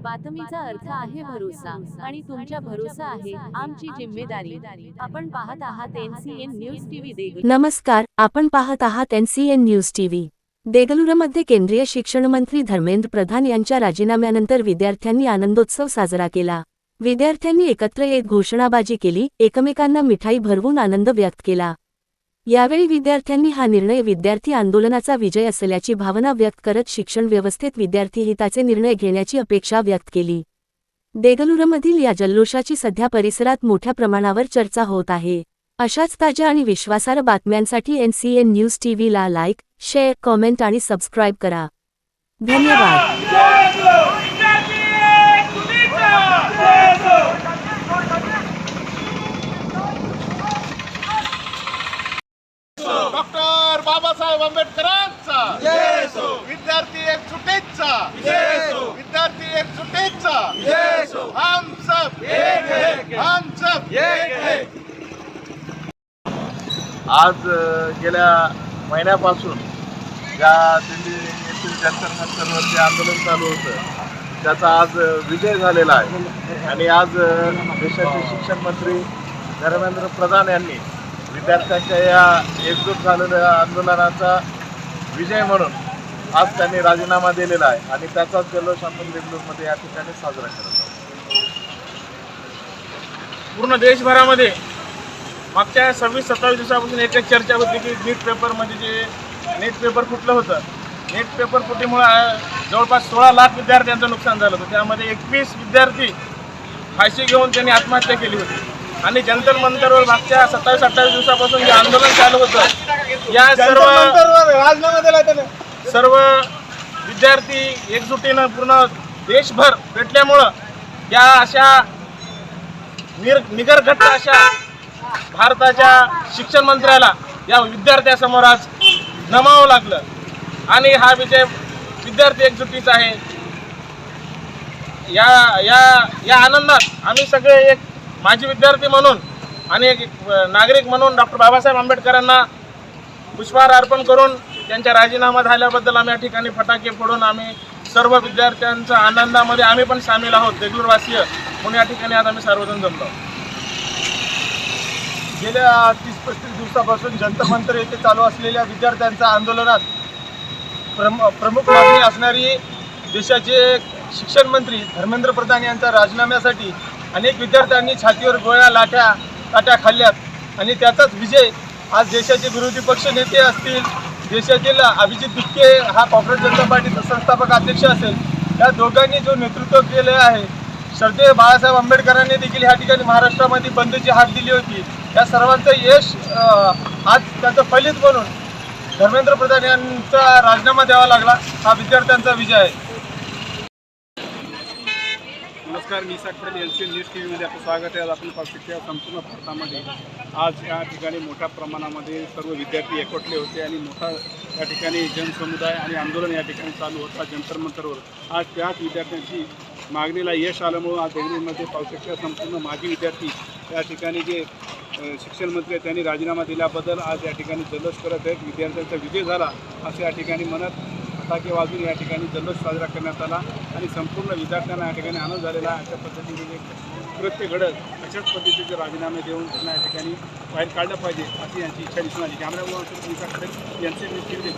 बातमीचा अर्थ आहे भरोसा आणि तुमच्या भरोसा आहे आमची जिम्मेदारी। आपण पाहत आहात NCN न्यूज टीव्ही देगलूर। नमस्कार, आपण पाहत आहात NCN न्यूज टीव्ही। देगलूरमध्ये केंद्रीय शिक्षण मंत्री धर्मेंद्र प्रधान यांच्या राजीनाम्यानंतर विद्यार्थ्यांनी आनंदोत्सव साजरा केला। विद्यार्थ्यांनी एकत्र येत घोषणाबाजी केली, एकमेकांना मिठाई भरवून आनंद व्यक्त केला। यावेळी विद्यार्थ्यांनी हा निर्णय विद्यार्थी आंदोलनाचा विजय असल्याची भावना व्यक्त करत शिक्षण व्यवस्थेत विद्यार्थी हिताचे निर्णय घेण्याची अपेक्षा व्यक्त केली। देगलूरमधील या जल्लोषाची सध्या परिसरात मोठ्या प्रमाणावर चर्चा होत आहे। अशाच ताज्या आणि विश्वासार्ह बातम्यांसाठी NCN न्यूज टीव्ही ला लाईक, शेअर, कमेंट आणि सबस्क्राइब करा। धन्यवाद। डॉक्टर बाबासाहेब आंबेडकरांचा जय असो। विद्यार्थी एकजुटीचा जय असो। विद्यार्थी एकजुटीचा जय असो। हम सब एक है, हम सब एक है। आज गेल्या महिन्यापासून ज्या दिल्ली येथील जंतर मंतरवर जे आंदोलन चालू होतं त्याचा आज विजय झालेला आहे आणि आज देशाचे शिक्षण मंत्री धर्मेंद्र प्रधान यांनी विद्यार्थ्यांच्या या एकजूट झालेल्या आंदोलनाचा विजय म्हणून आज त्यांनी राजीनामा दिलेला आहे आणि त्याचाच जल्लोष आपण देगलूरमध्ये या ठिकाणी साजरा करत आहोत। पूर्ण देशभरामध्ये मागच्या 26-27 दिवसापासून एक चर्चा होती की नीट पेपरमध्ये जे नीट पेपर फुटलं होतं, नीट पेपर फुटीमुळे जवळपास 16 लाख विद्यार्थ्यांचं नुकसान झालं होतं। त्यामध्ये 21 विद्यार्थी फाशी घेऊन त्यांनी आत्महत्या केली होती आणि जंतर मंतरवर मागच्या 27-28 दिवसापासून जे आंदोलन चालू होतं या सर्व विद्यार्थी एकजुटीनं पूर्ण देशभर पेटल्यामुळं या अशा निगरघट्ट अशा भारताच्या शिक्षण मंत्र्याला या विद्यार्थ्यासमोर आज नमावं लागलं आणि हा विजय विद्यार्थी एकजुटीचा आहे। या आनंदात आम्ही सगळे एक माजी विद्यार्थी म्हणून आणि एक नागरिक म्हणून डॉक्टर बाबासाहेब आंबेडकरांना पुष्पहार अर्पण करून त्यांच्या राजीनामा झाल्याबद्दल आम्ही या ठिकाणी फटाके फोडून आम्ही सर्व विद्यार्थ्यांच्या आनंदामध्ये आम्ही पण सामील आहोत। देगलूरवासीय म्हणून या ठिकाणी आज आम्ही सर्वजण जमलो। गेल्या 30-35 दिवसापासून जंतर मंतर येथे चालू असलेल्या विद्यार्थ्यांच्या आंदोलनात प्रमुख मागणी असणारी देशाचे शिक्षण मंत्री धर्मेंद्र प्रधान यांच्या राजीनाम्यासाठी अनेक विद्यार्थ्यांनी छातीवर गोळ्या लाट्या खाल्ल्यात आणि त्याचाच विजय आज देशाचे विरोधी पक्ष नेते असतील, देशातील अभिजित दुक्के हा काँग्रेस जनता पार्टीचा संस्थापक अध्यक्ष असेल, या दोघांनी जो नेतृत्व केले आहे, श्रद्धेय बाळासाहेब आंबेडकरांनी देखील ह्या ठिकाणी महाराष्ट्रामध्ये बंदची हाक दिली होती, या सर्वांचं यश आज त्याचं फलित म्हणून धर्मेंद्र प्रधान यांचा राजीनामा द्यावा लागला। हा विद्यार्थ्यांचा विजय आहे। नमस्कार, मी साक्षर NCN न्यूज टीव्हीमध्ये आपलं स्वागत आहे। आज आपण पाहू शकतो संपूर्ण भारतामध्ये आज या ठिकाणी मोठ्या प्रमाणामध्ये सर्व विद्यार्थी एकवटले होते आणि मोठा या ठिकाणी जनसमुदाय आणि आंदोलन या ठिकाणी चालू होता जंतर मंतरवर। आज त्याच विद्यार्थ्यांची मागणीला यश आल्यामुळं आज देगलूरमध्ये पाहू शकतो संपूर्ण माजी विद्यार्थी या ठिकाणी जे शिक्षण मंत्री आहेत त्यांनी राजीनामा दिल्याबद्दल आज या ठिकाणी जल्लोष करत आहेत। विद्यार्थ्यांचा विजय झाला असं या ठिकाणी म्हणत फटाके वाजून या ठिकाणी जल्लोष साजरा करण्यात आला आणि संपूर्ण विद्यार्थ्यांना या ठिकाणी आनंद झालेला आहे। अशा पद्धतीने कृत्य घडत अशाच पद्धतीचे राजीनामे देऊन त्यांना या ठिकाणी बाहेर काढलं पाहिजे अशी यांची इच्छा दिसून आली। Cameraman NCN news TV